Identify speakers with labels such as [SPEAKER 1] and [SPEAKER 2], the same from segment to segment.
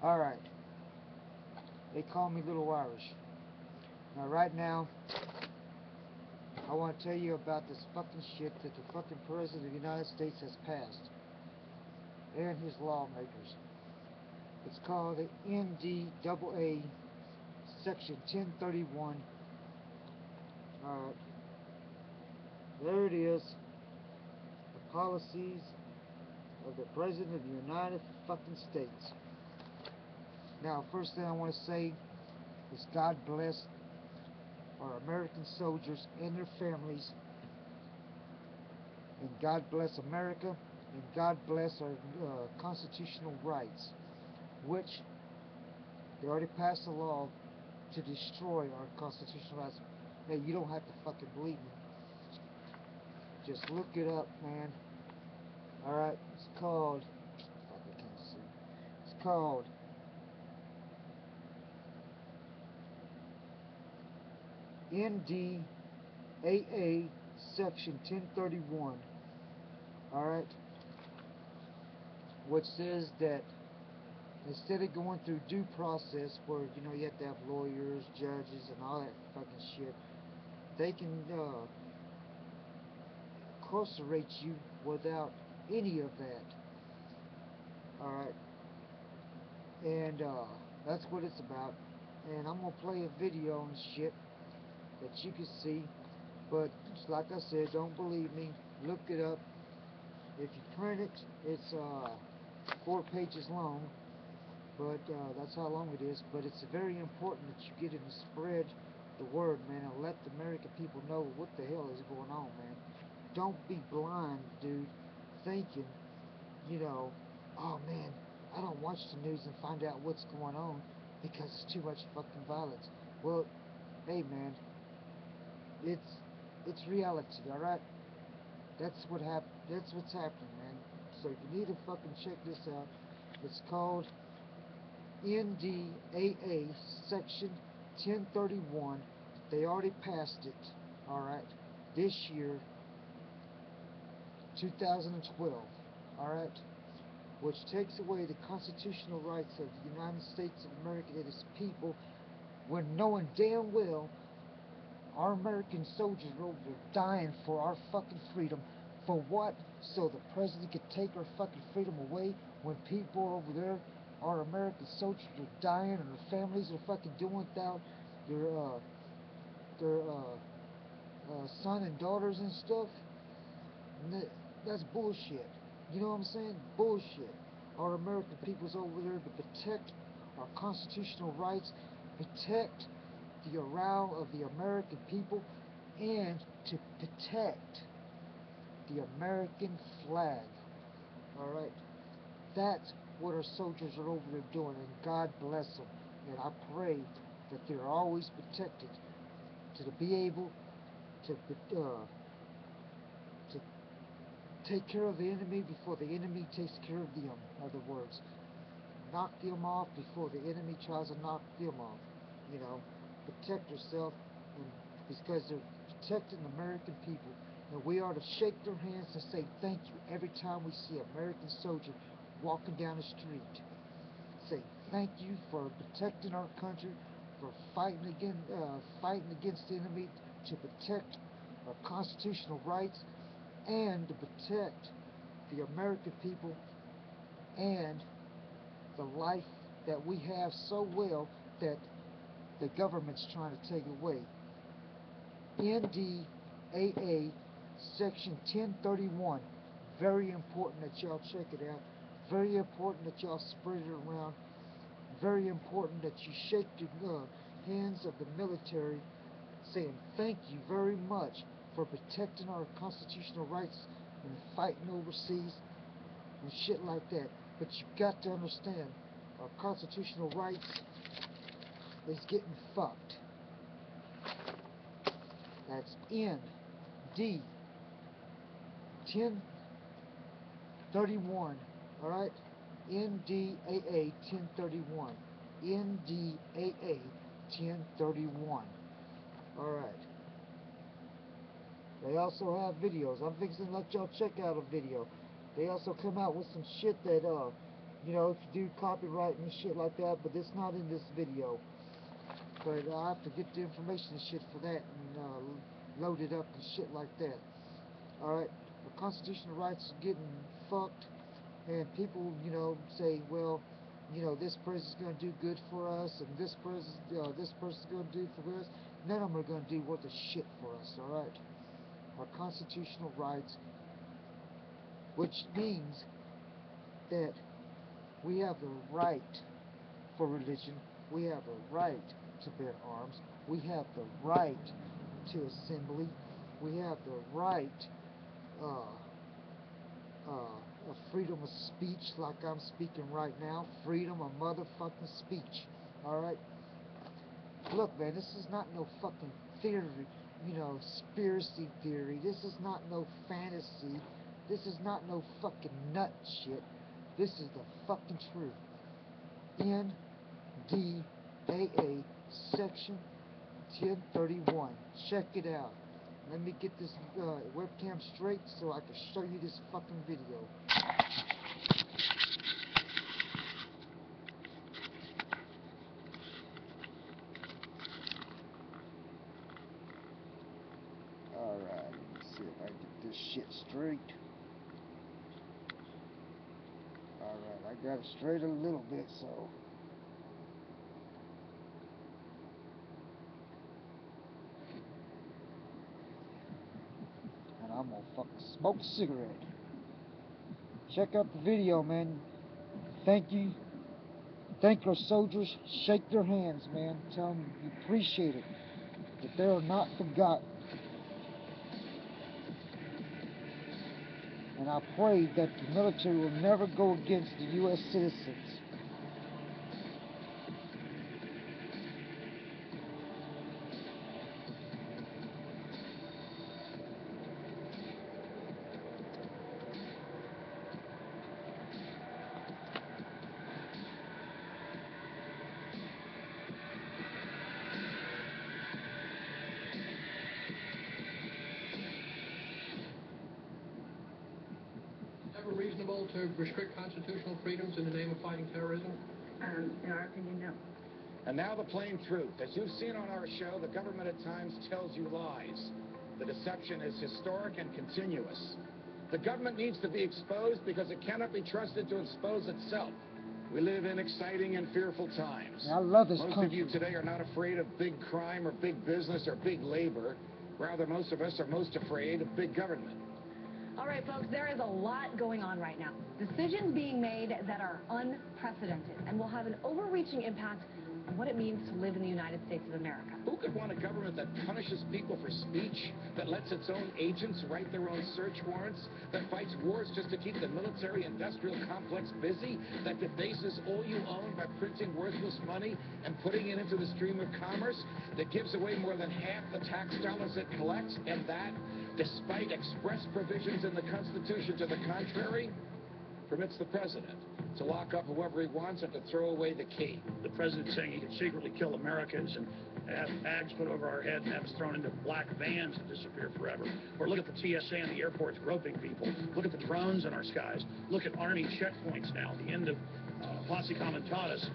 [SPEAKER 1] Alright, they call me Little Irish. Now right now, I want to tell you about this fucking shit that the fucking President of the United States has passed, and his lawmakers. It's called the NDAA Section 1031. Alright, there it is. The policies of the President of the United fucking States. Now, first thing I want to say is God bless our American soldiers and their families, and God bless America, and God bless our constitutional rights, which they already passed a law to destroy our constitutional rights. Hey, you don't have to fucking believe me. Just look it up, man. Alright, it's called, fuck, I can't see. It's called NDAA Section 1031. Alright, which says that instead of going through due process where, you know, you have to have lawyers, judges, and all that fucking shit, they can incarcerate you without any of that. Alright, and that's what it's about. And I'm gonna play a video and shit that you can see, but like I said, don't believe me, look it up. If you print it, it's 4 pages long, but that's how long it is. But it's very important that you get it and spread the word, man, and let the American people know what the hell is going on, man. Don't be blind, dude, thinking, you know, oh man, I don't watch the news and find out what's going on because it's too much fucking violence. Well, hey man, it's reality, alright? That's what's happening, man. So if you need to fucking check this out, it's called NDAA Section 1031. They already passed it, alright, this year, 2012, alright, which takes away the constitutional rights of the United States of America and its people, when knowing damn well our American soldiers are over there dying for our fucking freedom. For what? So the president could take our fucking freedom away, when people over there, our American soldiers, are dying and their families are fucking doing without their son and daughters and stuff. And that's bullshit. You know what I'm saying? Bullshit. Our American people's over there to protect our constitutional rights, protect the morale of the American people, and to protect the American flag. Alright? That's what our soldiers are over there doing, and God bless them. And I pray that they're always protected to be able to take care of the enemy before the enemy takes care of them. In other words, knock them off before the enemy tries to knock them off. You know, protect yourself, and because they're protecting the American people, and we are to shake their hands and say thank you every time we see an American soldier walking down the street. Say thank you for protecting our country, for fighting against the enemy, to protect our constitutional rights, and to protect the American people and the life that we have so well that the government's trying to take away. NDAA Section 1031. Very important that y'all check it out. Very important that y'all spread it around. Very important that you shake the hands of the military, saying thank you very much for protecting our constitutional rights and fighting overseas and shit like that. But you got to understand, our constitutional rights is getting fucked. That's ND 1031. Alright? NDAA 1031. NDAA 1031. Alright. They also have videos. I'm fixing to let y'all check out a video. They also come out with some shit that you know, if you do copyright and shit like that, but it's not in this video. But I have to get the information and shit for that and load it up and shit like that. Alright, the constitutional rights are getting fucked, and people, you know, say, well, you know, this person's going to do good for us, and this person's going to do for us. None of them are going to do worth a shit for us, alright? Our constitutional rights, which means that we have the right for religion, we have the right to bear arms, we have the right to assembly, we have the right of freedom of speech, like I'm speaking right now. Freedom of motherfucking speech. Alright? Look, man, this is not no fucking theory, you know, conspiracy theory. This is not no fantasy. This is not no fucking nut shit. This is the fucking truth. NDAA Section 1031. Check it out. Let me get this webcam straight so I can show you this fucking video. Alright, let me see if I can get this shit straight. Alright, I got it straight a little bit, so. And I'm gonna fucking smoke a cigarette. Check out the video, man. Thank you. Thank our soldiers. Shake their hands, man. Tell them you appreciate it. That they are not forgotten. And I pray that the military will never go against the U.S. citizens.
[SPEAKER 2] Ever reasonable to restrict constitutional freedoms in the name of fighting terrorism?
[SPEAKER 3] In our opinion, no.
[SPEAKER 4] And now the plain truth. As you've seen on our show, the government at times tells you lies. The deception is historic and continuous. The government needs to be exposed because it cannot be trusted to expose itself. We live in exciting and fearful times.
[SPEAKER 1] I love this
[SPEAKER 4] Most
[SPEAKER 1] country.
[SPEAKER 4] of you today are not afraid of big crime or big business or big labor. Rather, most of us are most afraid of big government.
[SPEAKER 3] All right, folks, there is a lot going on right now. Decisions being made that are unprecedented and will have an overreaching impact on what it means to live in the United States of America.
[SPEAKER 4] Who could want a government that punishes people for speech, that lets its own agents write their own search warrants, that fights wars just to keep the military-industrial complex busy, that debases all you own by printing worthless money and putting it into the stream of commerce, that gives away more than half the tax dollars it collects, and that, despite express provisions in the Constitution to the contrary, permits the president to lock up whoever he wants and to throw away the key.
[SPEAKER 5] The president's saying he can secretly kill Americans and have bags put over our head and have us thrown into black vans and disappear forever. Or look at the TSA and the airports groping people. Look at the drones in our skies. Look at Army checkpoints now, the end of Posse Comitatus.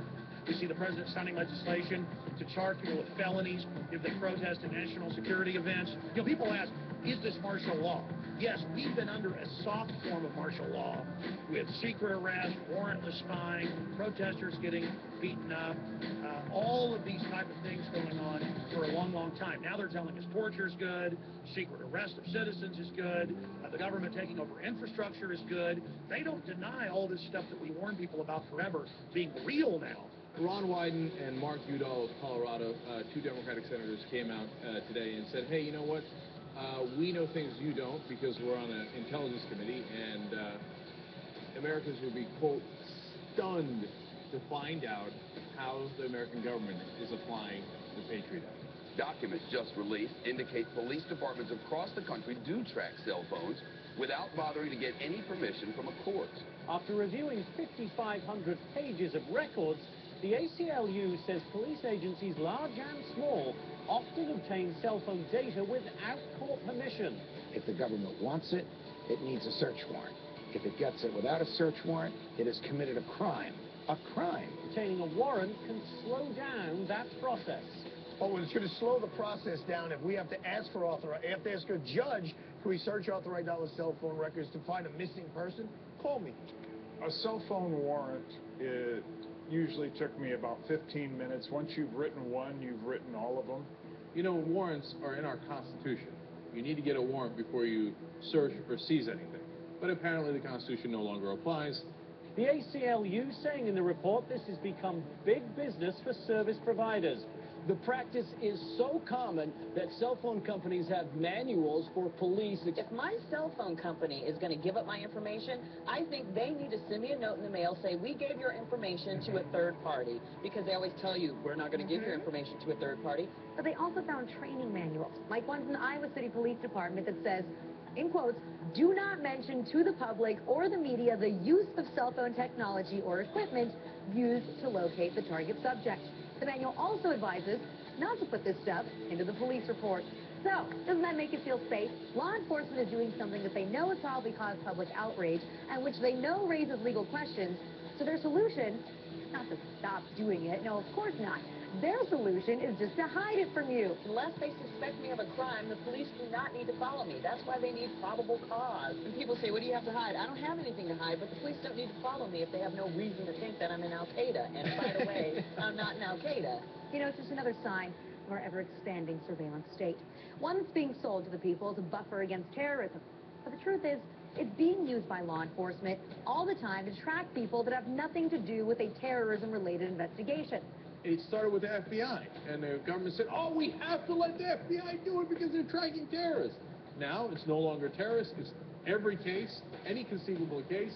[SPEAKER 5] We see the president signing legislation to charge people with felonies if they protest at national security events. You know, people ask, is this martial law? Yes, we've been under a soft form of martial law with secret arrest, warrantless spying, protesters getting beaten up, all of these type of things going on for a long, long time. Now they're telling us torture is good, secret arrest of citizens is good, the government taking over infrastructure is good. They don't deny all this stuff that we warn people about forever being real now.
[SPEAKER 2] Ron Wyden and Mark Udall of Colorado, two Democratic senators, came out today and said, hey, you know what? We know things you don't because we're on an intelligence committee, and Americans would be, quote, stunned to find out how the American government is applying the Patriot Act.
[SPEAKER 6] Documents just released indicate police departments across the country do track cell phones without bothering to get any permission from a court.
[SPEAKER 7] After reviewing 5,500 pages of records, the ACLU says police agencies, large and small, often obtain cell phone data without court permission.
[SPEAKER 4] If the government wants it, it needs a search warrant. If it gets it without a search warrant, it has committed a crime. A crime.
[SPEAKER 7] Obtaining a warrant can slow down that process.
[SPEAKER 5] Oh, well, it's going to slow the process down if we have to ask for have to ask a judge, can we search authorized cell phone records to find a missing person? Call me.
[SPEAKER 8] A cell phone warrant, it usually took me about 15 minutes. Once you've written one, you've written all of them.
[SPEAKER 2] You know, warrants are in our Constitution. You need to get a warrant before you search or seize anything. But apparently the Constitution no longer applies.
[SPEAKER 7] The ACLU saying in the report this has become big business for service providers.
[SPEAKER 9] The practice is so common that cell phone companies have manuals for police.
[SPEAKER 10] If my cell phone company is going to give up my information, I think they need to send me a note in the mail, say, we gave your information to a third party, because they always tell you, we're not going to give your information to a third party.
[SPEAKER 3] But they also found training manuals, like ones in the Iowa City Police Department that says, in quotes, do not mention to the public or the media the use of cell phone technology or equipment used to locate the target subject. The manual also advises not to put this stuff into the police report. So, doesn't that make you feel safe? Law enforcement is doing something that they know has probably caused public outrage and which they know raises legal questions. So their solution is not to stop doing it. No, of course not. Their solution is just to hide it from you.
[SPEAKER 10] Unless they suspect me of a crime, the police do not need to follow me. That's why they need probable cause. And people say, what do you have to hide? I don't have anything to hide, but the police don't need to follow me if they have no reason to think that I'm in Al-Qaeda. And by the way, I'm not in Al-Qaeda.
[SPEAKER 3] You know, it's just another sign of our ever-expanding surveillance state. One that's being sold to the people as a buffer against terrorism. But the truth is, it's being used by law enforcement all the time to track people that have nothing to do with a terrorism-related investigation.
[SPEAKER 2] It started with the FBI, and the government said, oh, we have to let the FBI do it because they're tracking terrorists. Now, it's no longer terrorists, it's every case, any conceivable case,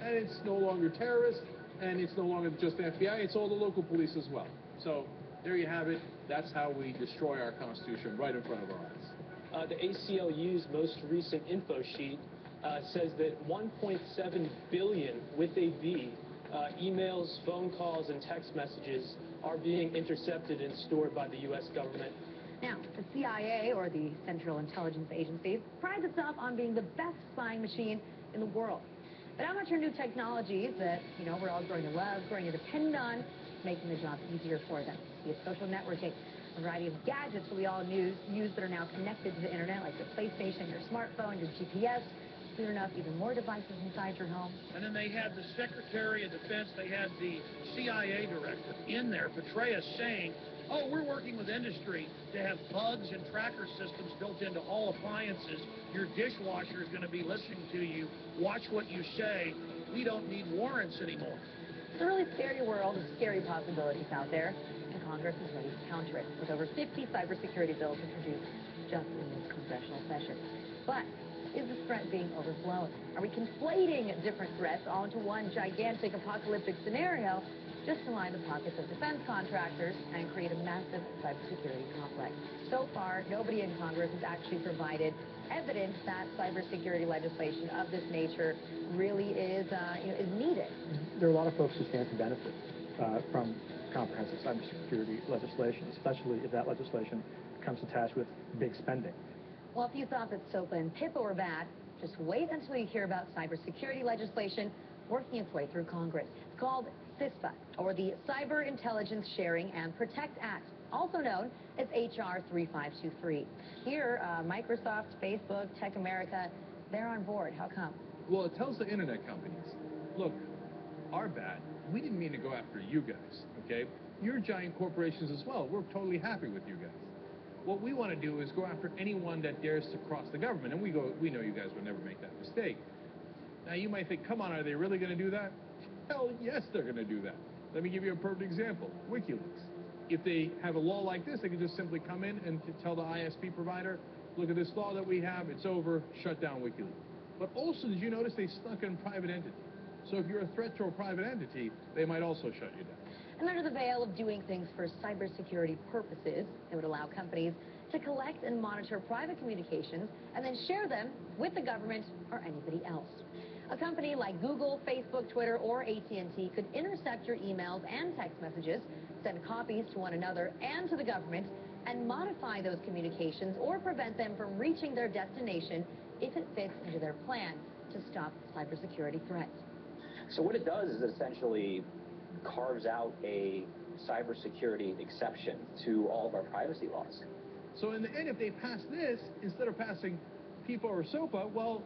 [SPEAKER 2] and it's no longer terrorists, and it's no longer just the FBI, it's all the local police as well. So, there you have it. That's how we destroy our Constitution right in front of our eyes.
[SPEAKER 9] The ACLU's most recent info sheet says that 1.7 billion, with a B, emails, phone calls, and text messages are being intercepted and stored by the U.S. government.
[SPEAKER 3] Now, the CIA, or the Central Intelligence Agency, prides itself on being the best spying machine in the world. But how much are new technologies that, we're all growing to love, growing to depend on, making the job easier for them? Be it social networking, a variety of gadgets that we all use that are now connected to the internet, like your PlayStation, your smartphone, your GPS. Soon enough, even more devices inside your home.
[SPEAKER 5] And then they had the Secretary of Defense, they had the CIA director in there, Petraeus, saying, oh, we're working with industry to have bugs and tracker systems built into all appliances. Your dishwasher is going to be listening to you. Watch what you say. We don't need warrants anymore.
[SPEAKER 3] It's a really scary world of scary possibilities out there, and Congress is ready to counter it with over 50 cybersecurity bills introduced just in this congressional session. But is the threat being overblown? Are we conflating different threats all into one gigantic apocalyptic scenario just to line the pockets of defense contractors and create a massive cybersecurity complex? So far, nobody in Congress has actually provided evidence that cybersecurity legislation of this nature really is needed.
[SPEAKER 11] There are a lot of folks who stand to benefit from comprehensive cybersecurity legislation, especially if that legislation comes attached with big spending.
[SPEAKER 3] Well, if you thought that SOPA and PIPA were bad, just wait until you hear about cybersecurity legislation working its way through Congress. It's called CISPA, or the Cyber Intelligence Sharing and Protect Act, also known as H.R. 3523. Here, Microsoft, Facebook, Tech America, they're on board. How come?
[SPEAKER 2] Well, it tells the internet companies, look, our bad. We didn't mean to go after you guys, okay? You're giant corporations as well. We're totally happy with you guys. What we want to do is go after anyone that dares to cross the government, and we know you guys would never make that mistake. Now, you might think, come on, are they really going to do that? Hell, yes, they're going to do that. Let me give you a perfect example, WikiLeaks. If they have a law like this, they can just simply come in and tell the ISP provider, look at this law that we have, it's over, shut down WikiLeaks. But also, did you notice they snuck in private entity? So if you're a threat to a private entity, they might also shut you down.
[SPEAKER 3] And under the veil of doing things for cybersecurity purposes, it would allow companies to collect and monitor private communications and then share them with the government or anybody else. A company like Google, Facebook, Twitter, or AT&T could intercept your emails and text messages, send copies to one another and to the government, and modify those communications or prevent them from reaching their destination if it fits into their plan to to stop cybersecurity threats.
[SPEAKER 12] So what it does is essentially carves out a cybersecurity exception to all of our privacy laws.
[SPEAKER 2] So in the end, if they pass this, instead of passing PIPA or SOPA, well,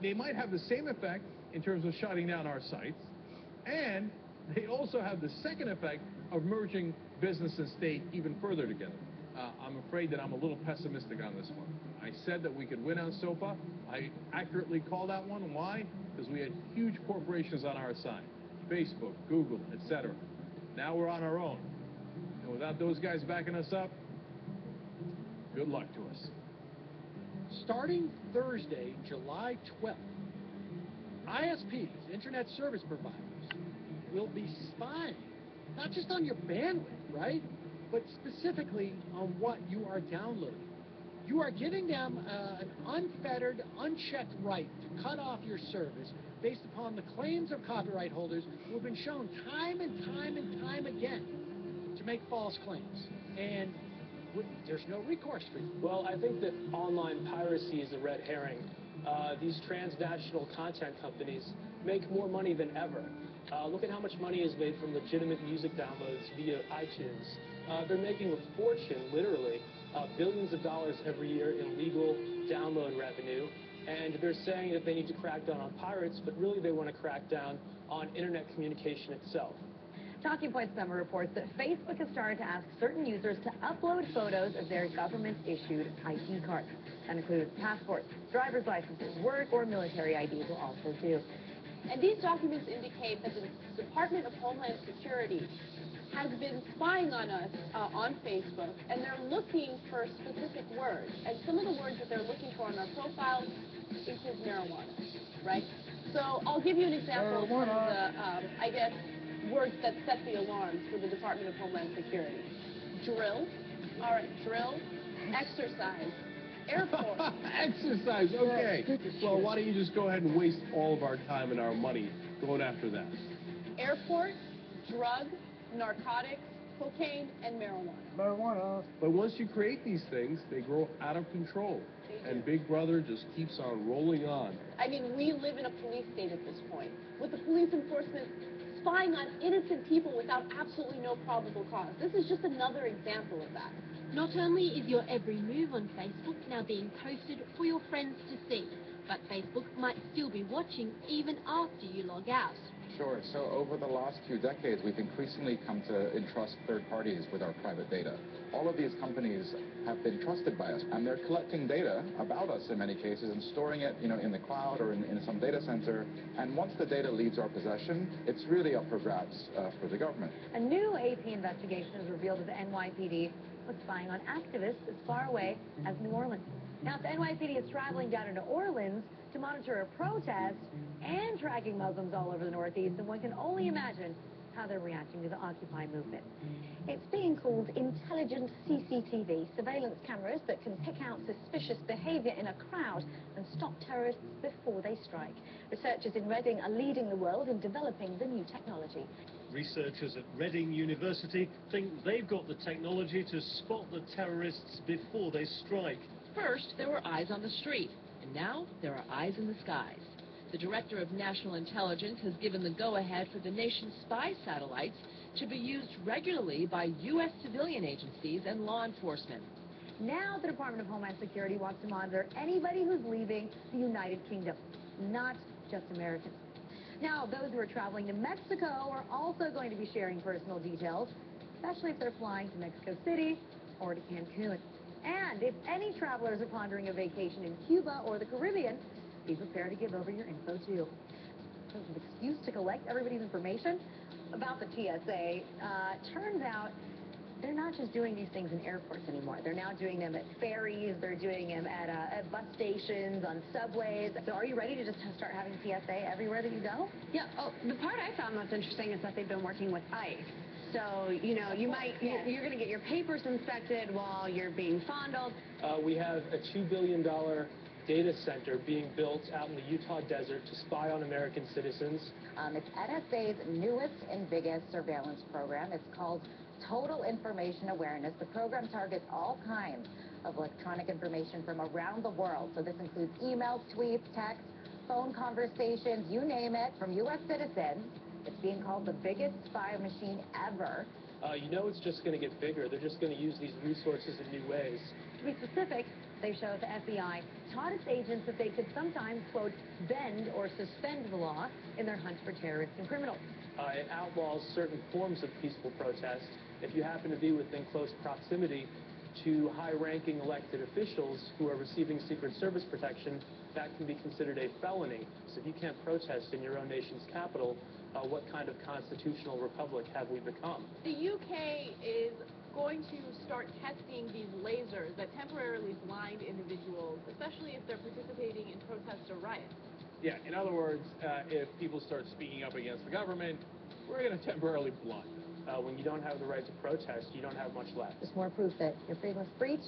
[SPEAKER 2] they might have the same effect in terms of shutting down our sites, and they also have the second effect of merging business and state even further together. I'm afraid that I'm a little pessimistic on this one. I said that we could win on SOPA. I accurately called that one. Why? Because we had huge corporations on our side. Facebook, Google, etc. Now we're on our own. And without those guys backing us up, good luck to us.
[SPEAKER 13] Starting Thursday, July 12th, ISPs, Internet Service Providers, will be spying, not just on your bandwidth, right, but specifically on what you are downloading. You are giving them an unfettered, unchecked right to cut off your service based upon the claims of copyright holders who have been shown time and time and time again to make false claims. And there's no recourse for you.
[SPEAKER 9] Well, I think that online piracy is a red herring. These transnational content companies make more money than ever. Look at how much money is made from legitimate music downloads via iTunes. They're making a fortune, literally, billions of dollars every year in legal download revenue. And they're saying that they need to crack down on pirates, but really they want to crack down on internet communication itself.
[SPEAKER 3] Talking Point Summer reports that Facebook has started to ask certain users to upload photos of their government-issued ID cards. That includes passports, driver's licenses, work or military IDs will also do.
[SPEAKER 14] And these documents indicate that the Department of Homeland Security has been spying on us on Facebook, and they're looking for specific words. And some of the words that they're looking for on our profiles include marijuana, right? So I'll give you an example of some of the, I guess, words that set the alarms for the Department of Homeland Security. Drill, all right, drill, exercise, airport.
[SPEAKER 2] Exercise, okay. Well, why don't you just go ahead and waste all of our time and our money going after that?
[SPEAKER 14] Airport, drug, narcotics, cocaine, and marijuana.
[SPEAKER 2] But once you create these things, they grow out of control. And Big Brother just keeps on rolling on.
[SPEAKER 14] I mean, we live in a police state at this point, with the police enforcement spying on innocent people without absolutely no probable cause. This is just another example of that.
[SPEAKER 15] Not only is your every move on Facebook now being posted for your friends to see, but Facebook might still be watching even after you log out.
[SPEAKER 16] Sure. So over the last few decades, we've increasingly come to entrust third parties with our private data. All of these companies have been trusted by us, and they're collecting data about us in many cases and storing it, in the cloud or in some data center. And once the data leaves our possession, it's really up for grabs for the government.
[SPEAKER 3] A new AP investigation has revealed that the NYPD was spying on activists as far away as New Orleans. Now, if the NYPD is traveling down to New Orleans to monitor a protest and tracking Muslims all over the Northeast, then one can only imagine how they're reacting to the Occupy movement. It's being called intelligent CCTV, surveillance cameras that can pick out suspicious behavior in a crowd and stop terrorists before they strike. Researchers in Reading are leading the world in developing the new technology.
[SPEAKER 17] Researchers at Reading University think they've got the technology to spot the terrorists before they strike.
[SPEAKER 10] First, there were eyes on the street, and now there are eyes in the skies. The Director of National Intelligence has given the go-ahead for the nation's spy satellites to be used regularly by U.S. civilian agencies and law enforcement.
[SPEAKER 3] Now the Department of Homeland Security wants to monitor anybody who's leaving the United Kingdom, not just Americans. Now, those who are traveling to Mexico are also going to be sharing personal details, especially if they're flying to Mexico City or to Cancun. And if any travelers are pondering a vacation in Cuba or the Caribbean, be prepared to give over your info too. As an excuse to collect everybody's information about the TSA, turns out they're not just doing these things in airports anymore. They're now doing them at ferries. They're doing them at bus stations, on subways. So are you ready to just start having TSA everywhere that you go?
[SPEAKER 18] Yeah. Oh, the part I found most interesting is that they've been working with ICE. So, you're going to get your papers inspected while you're being fondled.
[SPEAKER 9] We have a $2 billion data center being built out in the Utah desert to spy on American citizens.
[SPEAKER 19] It's NSA's newest and biggest surveillance program. It's called Total Information Awareness. The program targets all kinds of electronic information from around the world. So this includes emails, tweets, texts, phone conversations, you name it, from U.S. citizens. It's being called the biggest spy machine ever.
[SPEAKER 9] You know it's just going to get bigger. They're just going to use these resources in new ways.
[SPEAKER 3] To be specific, they show the FBI taught its agents that they could sometimes, quote, bend or suspend the law in their hunt for terrorists and criminals.
[SPEAKER 9] It outlaws certain forms of peaceful protest. If you happen to be within close proximity to high-ranking elected officials who are receiving Secret Service protection, that can be considered a felony. So if you can't protest in your own nation's capital, what kind of constitutional republic have we become?
[SPEAKER 14] The UK is going to start testing these lasers that temporarily blind individuals, especially if they're participating in protests or riots.
[SPEAKER 2] Yeah, in other words, if people start speaking up against the government, we're going to temporarily blind them.
[SPEAKER 9] When you don't have the right to protest, you don't have much left.
[SPEAKER 3] Just more proof that your freedom of speech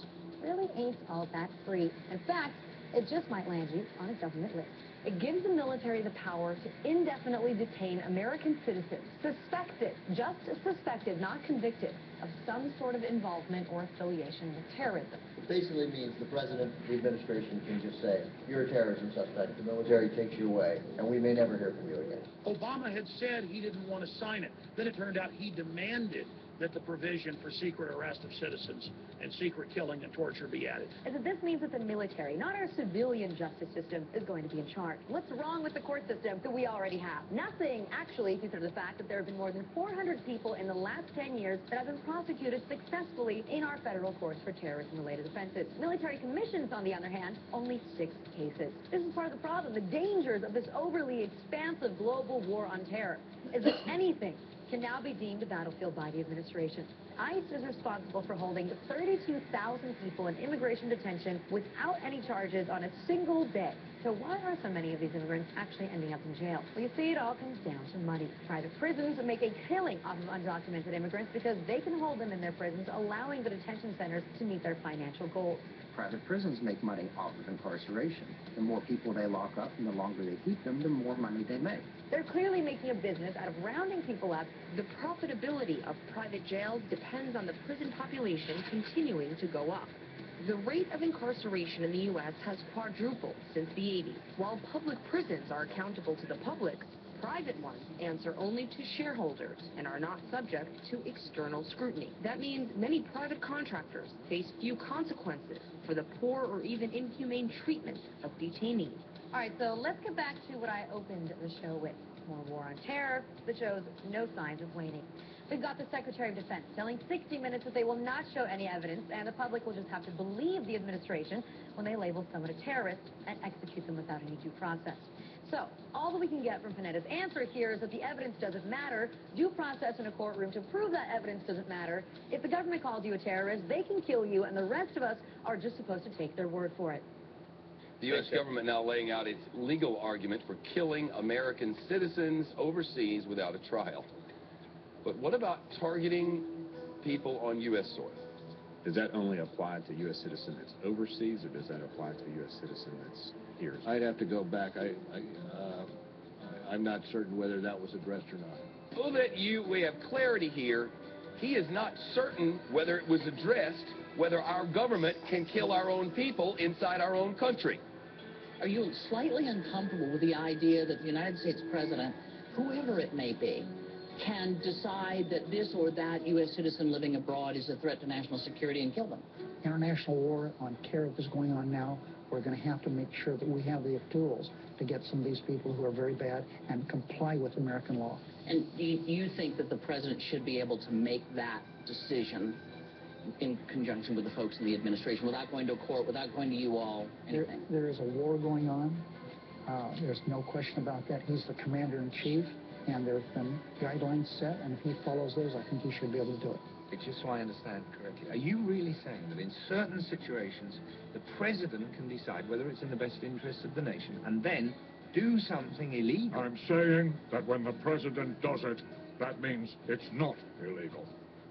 [SPEAKER 3] really ain't all that free. In fact, it just might land you on a government list. It gives the military the power to indefinitely detain American citizens suspected, just suspected, not convicted, of some sort of involvement or affiliation with terrorism.
[SPEAKER 20] It basically means the president, the administration can just say, you're a terrorism suspect, the military takes you away, and we may never hear from you again.
[SPEAKER 5] Obama had said he didn't want to sign it. Then it turned out he demanded that the provision for secret arrest of citizens and secret killing and torture be added.
[SPEAKER 3] And so this means that the military, not our civilian justice system, is going to be in charge. What's wrong with the court system that we already have? Nothing, actually, consider the fact that there have been more than 400 people in the last 10 years that have been prosecuted successfully in our federal courts for terrorism-related offenses. Military commissions, on the other hand, only 6 cases. This is part of the problem. The dangers of this overly expansive global war on terror is that anything can now be deemed a battlefield by the administration. ICE is responsible for holding 32,000 people in immigration detention without any charges on a single day. So why are so many of these immigrants actually ending up in jail? Well, you see, it all comes down to money. Private prisons make a killing off of undocumented immigrants because they can hold them in their prisons, allowing the detention centers to meet their financial goals.
[SPEAKER 21] Private prisons make money off of incarceration. The more people they lock up and the longer they keep them, the more money they make.
[SPEAKER 3] They're clearly making a business out of rounding people up.
[SPEAKER 22] The profitability of private jails depends on the prison population continuing to go up. The rate of incarceration in the U.S. has quadrupled since the 80s. While public prisons are accountable to the public, private ones answer only to shareholders and are not subject to external scrutiny. That means many private contractors face few consequences for the poor or even inhumane treatment of detainees.
[SPEAKER 3] All right, so let's get back to what I opened the show with. More war on terror that shows no signs of waning. We've got the Secretary of Defense telling 60 Minutes that they will not show any evidence, and the public will just have to believe the administration when they label someone a terrorist and execute them without any due process. So, all that we can get from Panetta's answer here is that the evidence doesn't matter. Due process in a courtroom to prove that evidence doesn't matter. If the government calls you a terrorist, they can kill you, and the rest of us are just supposed to take their word for it.
[SPEAKER 6] The U.S. government now laying out its legal argument for killing American citizens overseas without a trial. But what about targeting people on U.S. soil?
[SPEAKER 2] Does that only apply to U.S. citizen that's overseas, or does that apply to a U.S. citizen that's here?
[SPEAKER 23] I'd have to go back. I'm not certain whether that was addressed or not.
[SPEAKER 6] So that we have clarity here, he is not certain whether it was addressed, whether our government can kill our own people inside our own country.
[SPEAKER 10] Are you slightly uncomfortable with the idea that the United States president, whoever it may be, can decide that this or that U.S. citizen living abroad is a threat to national security and kill them?
[SPEAKER 24] International war on terror is going on now. We're going to have to make sure that we have the tools to get some of these people who are very bad and comply with American law.
[SPEAKER 10] And do you think that the president should be able to make that decision in conjunction with the folks in the administration, without going to a court, without going to you all, anything?
[SPEAKER 24] There is a war going on. There's no question about that. He's the commander-in-chief, and there have been guidelines set, and if he follows those, I think he should be able to do it.
[SPEAKER 25] Just so I understand correctly, are you really saying that in certain situations, the president can decide whether it's in the best interest of the nation and then do something illegal?
[SPEAKER 8] I'm saying that when the president does it, that means it's not illegal.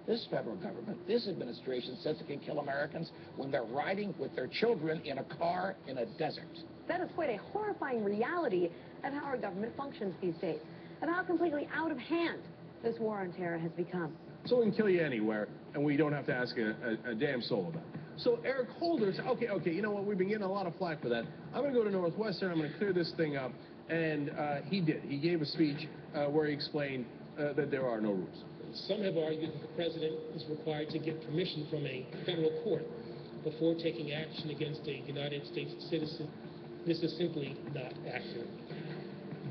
[SPEAKER 4] This federal government, this administration says it can kill Americans when they're riding with their children in a car in a desert.
[SPEAKER 3] That is quite a horrifying reality of how our government functions these days, of how completely out of hand this war on terror has become.
[SPEAKER 2] So we can kill you anywhere, and we don't have to ask a damn soul about it.
[SPEAKER 1] So Eric Holder said, okay, you know what, we've been getting a lot of flack for that. I'm going to go to Northwestern, I'm going to clear this thing up. And he did. He gave a speech where he explained that there are no rules.
[SPEAKER 9] Some have argued that the president is required to get permission from a federal court before taking action against a United States citizen. This is simply not accurate.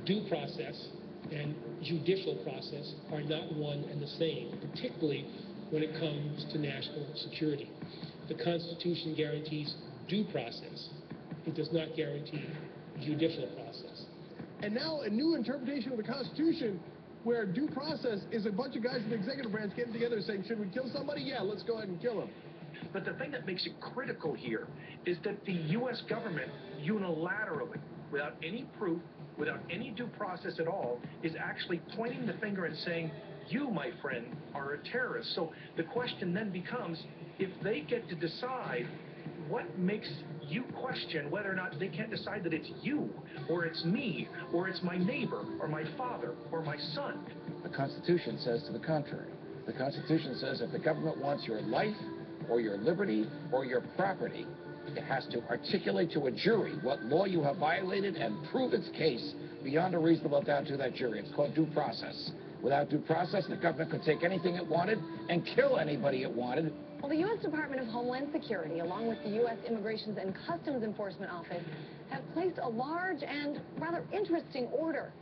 [SPEAKER 9] Due process and judicial process are not one and the same, particularly when it comes to national security. The Constitution guarantees due process. It does not guarantee judicial process.
[SPEAKER 1] And now a new interpretation of the Constitution where due process is a bunch of guys in the executive branch getting together saying, should we kill somebody? Yeah, let's go ahead and kill him.
[SPEAKER 4] But the thing that makes it critical here is that the U.S. government unilaterally, without any proof, without any due process at all, is actually pointing the finger and saying, you, my friend, are a terrorist. So the question then becomes, if they get to decide, what makes you question whether or not they can't decide that it's you, or it's me, or it's my neighbor, or my father, or my son?
[SPEAKER 21] The Constitution says to the contrary. The Constitution says if the government wants your life, or your liberty, or your property, it has to articulate to a jury what law you have violated and prove its case beyond a reasonable doubt to that jury. It's called due process. Without due process, the government could take anything it wanted and kill anybody it wanted.
[SPEAKER 3] Well, the U.S. Department of Homeland Security, along with the U.S. Immigrations and Customs Enforcement Office, have placed a large and rather interesting order.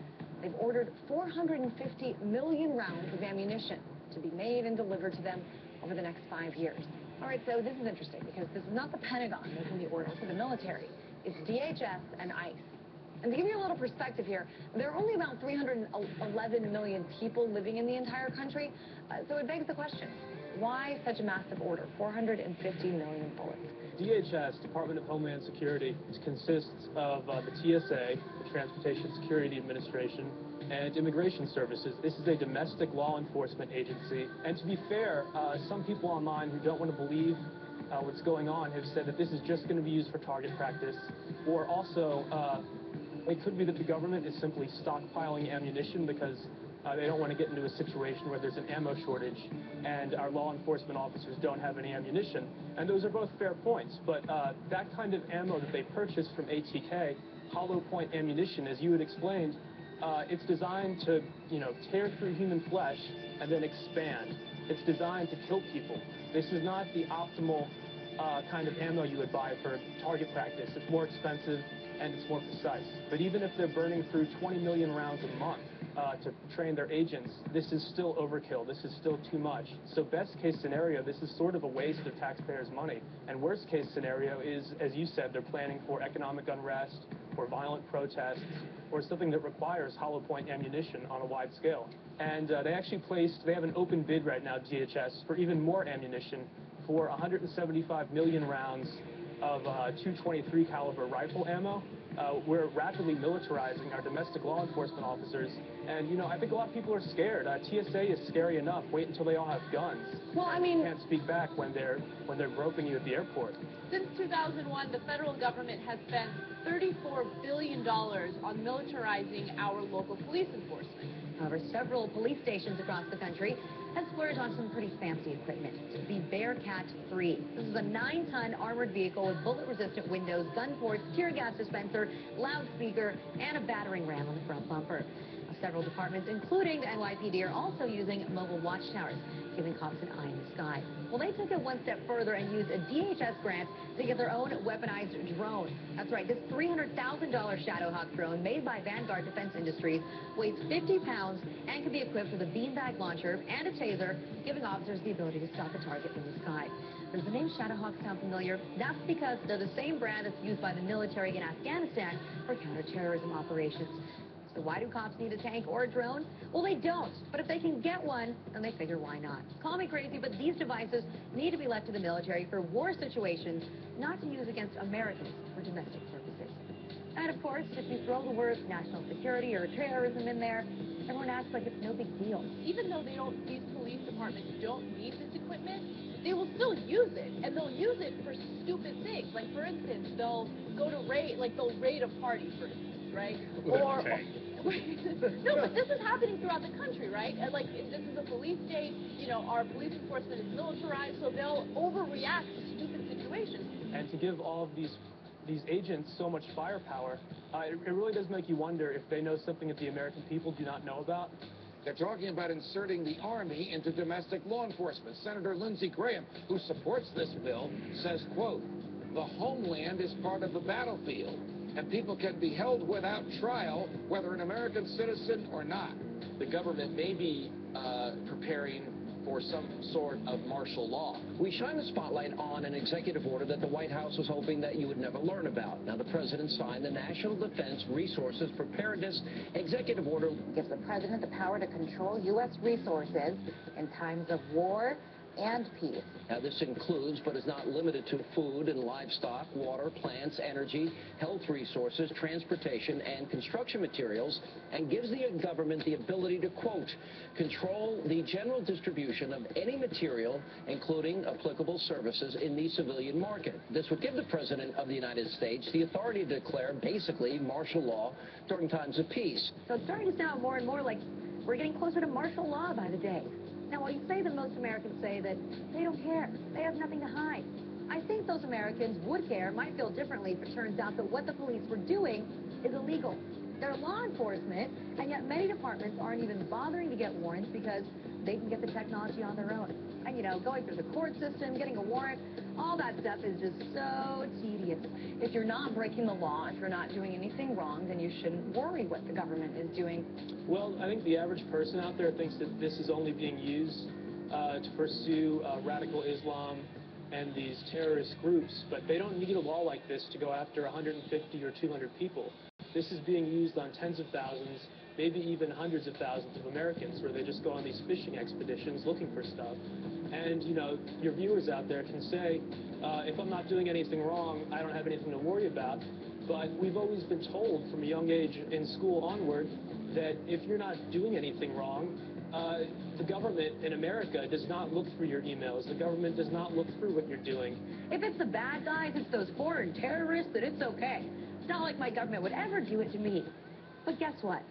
[SPEAKER 3] They've ordered 450 million rounds of ammunition to be made and delivered to them over the next 5 years. All right, so this is interesting because this is not the Pentagon making the order for the military. It's DHS and ICE. And to give you a little perspective here, there are only about 311 million people living in the entire country. So it begs the question, why such a massive order, 450 million bullets?
[SPEAKER 9] DHS, Department of Homeland Security, consists of the TSA, the Transportation Security Administration, and Immigration Services. This is a domestic law enforcement agency. And to be fair, some people online who don't want to believe what's going on have said that this is just going to be used for target practice, or also it could be that the government is simply stockpiling ammunition because they don't want to get into a situation where there's an ammo shortage and our law enforcement officers don't have any ammunition. And those are both fair points, but that kind of ammo that they purchased from ATK, hollow point ammunition, as you had explained, it's designed to, tear through human flesh and then expand. It's designed to kill people. This is not the optimal kind of ammo you would buy for target practice. It's more expensive and it's more precise. But even if they're burning through 20 million rounds a month to train their agents, this is still overkill. This is still too much. So best case scenario, this is sort of a waste of taxpayers' money. And worst case scenario is, as you said, they're planning for economic unrest or violent protests or something that requires hollow point ammunition on a wide scale. And they have an open bid right now, DHS, for even more ammunition for 175 million rounds of .223 caliber rifle ammo. We're rapidly militarizing our domestic law enforcement officers, and I think a lot of people are scared. TSA is scary enough. Wait until they all have guns.
[SPEAKER 14] Well, I mean,
[SPEAKER 9] you can't speak back when they're groping you at the airport.
[SPEAKER 14] Since 2001, the federal government has spent $34 billion on militarizing our local police enforcement.
[SPEAKER 3] However, several police stations across the country have splurged on some pretty fancy equipment. The Bearcat 3. This is a 9-ton armored vehicle with bullet-resistant windows, gun ports, tear gas dispenser, loudspeaker, and a battering ram on the front bumper. Several departments, including the NYPD, are also using mobile watchtowers, giving cops an eye in the sky. Well, they took it one step further and used a DHS grant to get their own weaponized drone. That's right, this $300,000 Shadowhawk drone made by Vanguard Defense Industries weighs 50 pounds and can be equipped with a beanbag launcher and a taser, giving officers the ability to stop a target in the sky. Does the name Shadowhawk sound familiar? That's because they're the same brand that's used by the military in Afghanistan for counterterrorism operations. So why do cops need a tank or a drone? Well, they don't. But if they can get one, then they figure why not. Call me crazy, but these devices need to be left to the military for war situations, not to use against Americans for domestic purposes. And of course, if you throw the words national security or terrorism in there, everyone acts like it's no big deal.
[SPEAKER 14] Even though these police departments don't need this equipment, they will still use it, and they'll use it for stupid things. Like, for instance, they'll raid a party, for instance, right? Or no, but this is happening throughout the country, right? And like, this is a police state, our police enforcement is militarized, so they'll overreact to stupid situations
[SPEAKER 10] situation.
[SPEAKER 9] And to give all of these agents so much firepower, it really does make you wonder if they know something that the American people do not know about.
[SPEAKER 4] They're talking about inserting the Army into domestic law enforcement. Senator Lindsey Graham, who supports this bill, says, quote, "The homeland is part of the battlefield, and people can be held without trial, whether an American citizen or not."
[SPEAKER 7] The government may be preparing for some sort of martial law. We shine a spotlight on an executive order that the White House was hoping that you would never learn about. Now, the president signed the National Defense Resources Preparedness Executive Order.
[SPEAKER 19] Gives the president the power to control U.S. resources in times of war and peace.
[SPEAKER 7] Now, this includes, but is not limited to, food and livestock, water, plants, energy, health resources, transportation, and construction materials, and gives the government the ability to, quote, control the general distribution of any material, including applicable services, in the civilian market. This would give the President of the United States the authority to declare, basically, martial law during times of peace.
[SPEAKER 3] So it's starting to sound more and more like we're getting closer to martial law by the day. Now, while you say that most Americans say that they don't care, they have nothing to hide, I think those Americans would care, might feel differently if it turns out that what the police were doing is illegal. They're law enforcement, and yet many departments aren't even bothering to get warrants because they can get the technology on their own. And, you know, going through the court system, getting a warrant, all that stuff is just so tedious.
[SPEAKER 22] If you're not breaking the law, if you're not doing anything wrong, then you shouldn't worry what the government is doing.
[SPEAKER 9] Well, I think the average person out there thinks that this is only being used to pursue radical Islam and these terrorist groups, but they don't need a law like this to go after 150 or 200 people. This is being used on tens of thousands, maybe even hundreds of thousands of Americans, where they just go on these fishing expeditions looking for stuff. And, you know, your viewers out there can say, if I'm not doing anything wrong, I don't have anything to worry about. But we've always been told from a young age in school onward that if you're not doing anything wrong, the government in America does not look through your emails. The government does not look through what you're doing.
[SPEAKER 3] If it's the bad guys, it's those foreign terrorists, then it's okay. It's not like my government would ever do it to me. But guess what?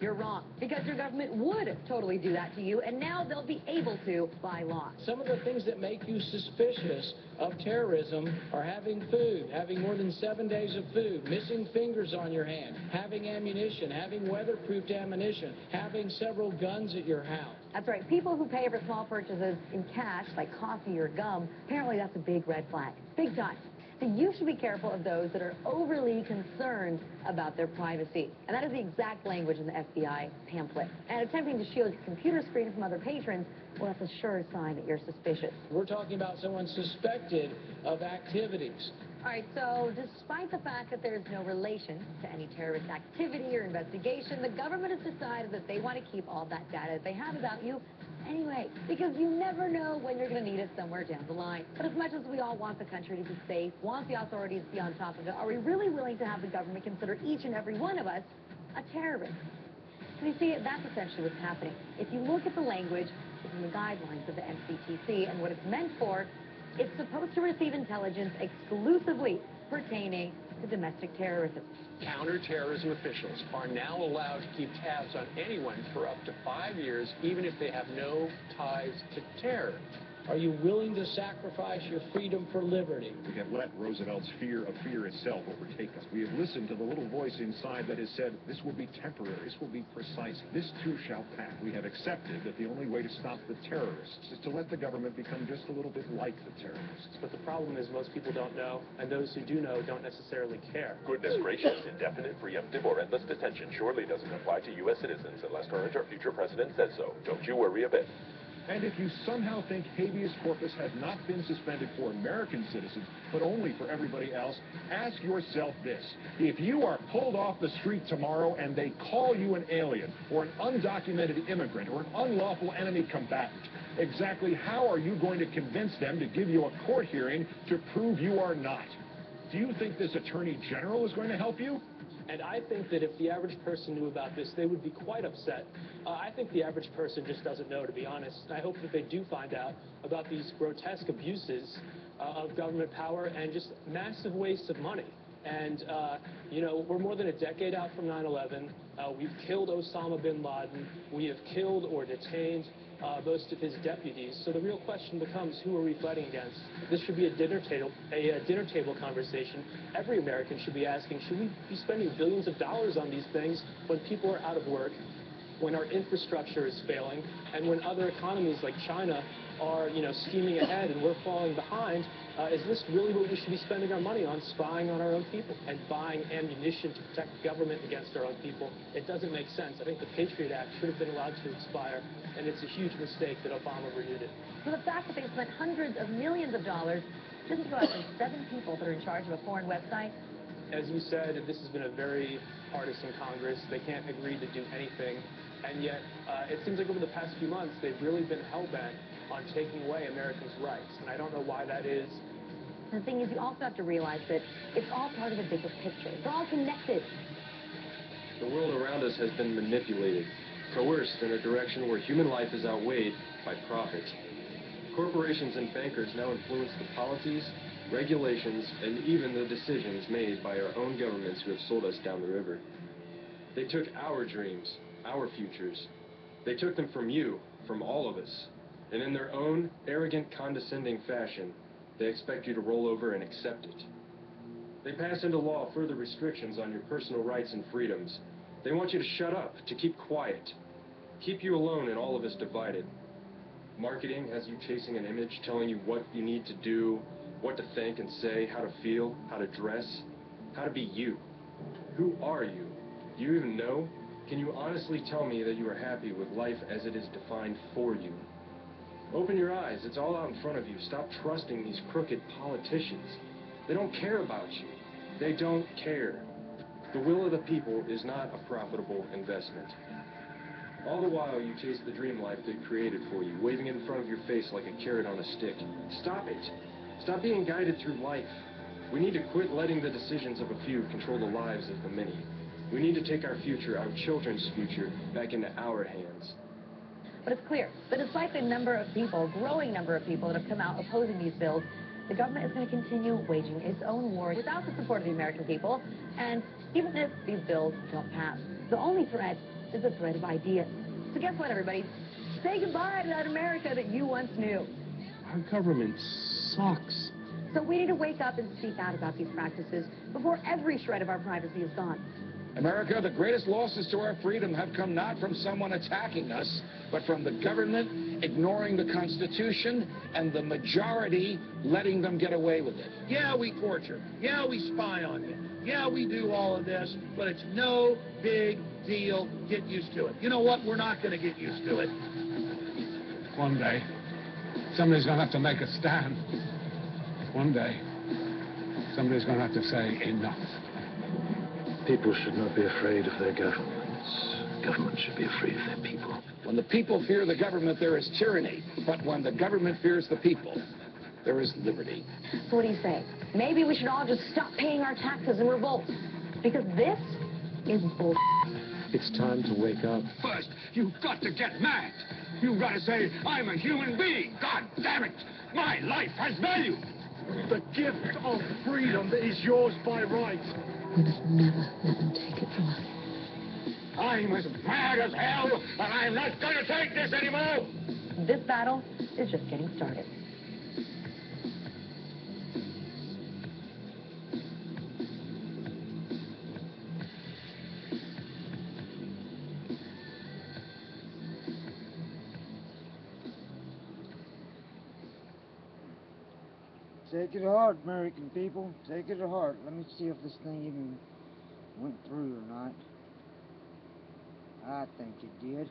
[SPEAKER 3] You're wrong, because your government would totally do that to you, and now they'll be able to by law.
[SPEAKER 7] Some of the things that make you suspicious of terrorism are having food, having more than 7 days of food, missing fingers on your hand, having ammunition, having weatherproofed ammunition, having several guns at your house.
[SPEAKER 3] That's right. People who pay for small purchases in cash, like coffee or gum, apparently that's a big red flag. Big time. So you should be careful of those that are overly concerned about their privacy. And that is the exact language in the FBI pamphlet. And attempting to shield your computer screen from other patrons, well, that's a sure sign that you're suspicious.
[SPEAKER 7] We're talking about someone suspected of activities.
[SPEAKER 3] All right, so despite the fact that there's no relation to any terrorist activity or investigation, the government has decided that they want to keep all that data that they have about you anyway, because you never know when you're going to need it somewhere down the line. But as much as we all want the country to be safe, want the authorities to be on top of it, are we really willing to have the government consider each and every one of us a terrorist? So you see, that's essentially what's happening. If you look at the language in the guidelines of the NCTC and what it's meant for, it's supposed to receive intelligence exclusively pertaining to domestic terrorism.
[SPEAKER 11] Counterterrorism officials are now allowed to keep tabs on anyone for up to 5 years, even if they have no ties to terror.
[SPEAKER 7] Are you willing to sacrifice your freedom for liberty?
[SPEAKER 12] We have let Roosevelt's fear of fear itself overtake us. We have listened to the little voice inside that has said, this will be temporary, this will be precise, this too shall pass. We have accepted that the only way to stop the terrorists is to let the government become just a little bit like the terrorists.
[SPEAKER 9] But the problem is most people don't know, and those who do know don't necessarily care.
[SPEAKER 13] Goodness gracious, indefinite, preemptive, or endless detention surely doesn't apply to U.S. citizens unless current or future president says so. Don't you worry a bit.
[SPEAKER 12] And if you somehow think habeas corpus has not been suspended for American citizens, but only for everybody else, ask yourself this. If you are pulled off the street tomorrow and they call you an alien, or an undocumented immigrant, or an unlawful enemy combatant, exactly how are you going to convince them to give you a court hearing to prove you are not? Do you think this Attorney General is going to help you?
[SPEAKER 9] And I think that if the average person knew about this, they would be quite upset. I think the average person just doesn't know, to be honest. And I hope that they do find out about these grotesque abuses of government power and just massive waste of money. And, you know, we're more than a decade out from 9/11. We've killed Osama bin Laden. We have killed or detained most of his deputies. So the real question becomes, who are we fighting against? This should be a dinner table conversation. Every American should be asking, should we be spending billions of dollars on these things when people are out of work, when our infrastructure is failing, and when other economies like China are, you know, scheming ahead and we're falling behind? Is this really what we should be spending our money on, spying on our own people and buying ammunition to protect government against our own people? It doesn't make sense. I think the Patriot Act should have been allowed to expire, and it's a huge mistake that Obama renewed it.
[SPEAKER 3] So the fact that they spent hundreds of millions of dollars just to go after 7 people that are in charge of a foreign website?
[SPEAKER 9] As you said, this has been a very partisan Congress. They can't agree to do anything. And yet, it seems like over the past few months, they've really been hell-bent on taking away Americans' rights. And I don't know why that is.
[SPEAKER 3] The thing is, you also have to realize that it's all part of a bigger picture. It's all connected.
[SPEAKER 15] The world around us has been manipulated, coerced in a direction where human life is outweighed by profit. Corporations and bankers now influence the policies, regulations, and even the decisions made by our own governments who have sold us down the river. They took our dreams, our futures. They took them from you, from all of us. And in their own arrogant, condescending fashion, they expect you to roll over and accept it. They pass into law further restrictions on your personal rights and freedoms. They want you to shut up, to keep quiet, keep you alone and all of us divided. Marketing has you chasing an image, telling you what you need to do, what to think and say, how to feel, how to dress, how to be you. Who are you? Do you even know? Can you honestly tell me that you are happy with life as it is defined for you? Open your eyes. It's all out in front of you. Stop trusting these crooked politicians. They don't care about you. They don't care. The will of the people is not a profitable investment. All the while, you chase the dream life they created for you, waving it in front of your face like a carrot on a stick. Stop it. Stop being guided through life. We need to quit letting the decisions of a few control the lives of the many. We need to take our future, our children's future, back into our hands.
[SPEAKER 3] But it's clear that despite the number of people, growing number of people that have come out opposing these bills, the government is going to continue waging its own war without the support of the American people. And even if these bills don't pass, the only threat is the threat of ideas. So guess what, everybody? Say goodbye to that America that you once knew.
[SPEAKER 1] Our government sucks.
[SPEAKER 3] So we need to wake up and speak out about these practices before every shred of our privacy is gone.
[SPEAKER 21] America, the greatest losses to our freedom have come not from someone attacking us, but from the government ignoring the Constitution and the majority letting them get away with it.
[SPEAKER 5] Yeah, we torture. Yeah, we spy on you. Yeah, we do all of this, but it's no big deal. Get used to it. You know what? We're not going to get used to it.
[SPEAKER 16] One day, somebody's going to have to make a stand. One day, somebody's going to have to say enough.
[SPEAKER 17] People should not be afraid of their governments. Governments should be afraid of their people.
[SPEAKER 21] When the people fear the government, there is tyranny. But when the government fears the people, there is liberty.
[SPEAKER 3] So what do you say? Maybe we should all just stop paying our taxes and revolt. Because this is bull.
[SPEAKER 16] It's time to wake up.
[SPEAKER 18] First, you've got to get mad. You've got to say, I'm a human being. God damn it. My life has value.
[SPEAKER 5] The gift of freedom is yours by right.
[SPEAKER 22] We must never let them take it from us.
[SPEAKER 18] I'm as mad as hell, and I'm not going to take this anymore.
[SPEAKER 3] This battle is just getting started.
[SPEAKER 20] Take it hard, American people. Take it to heart. Let me see if this thing even went through or not. I think it did.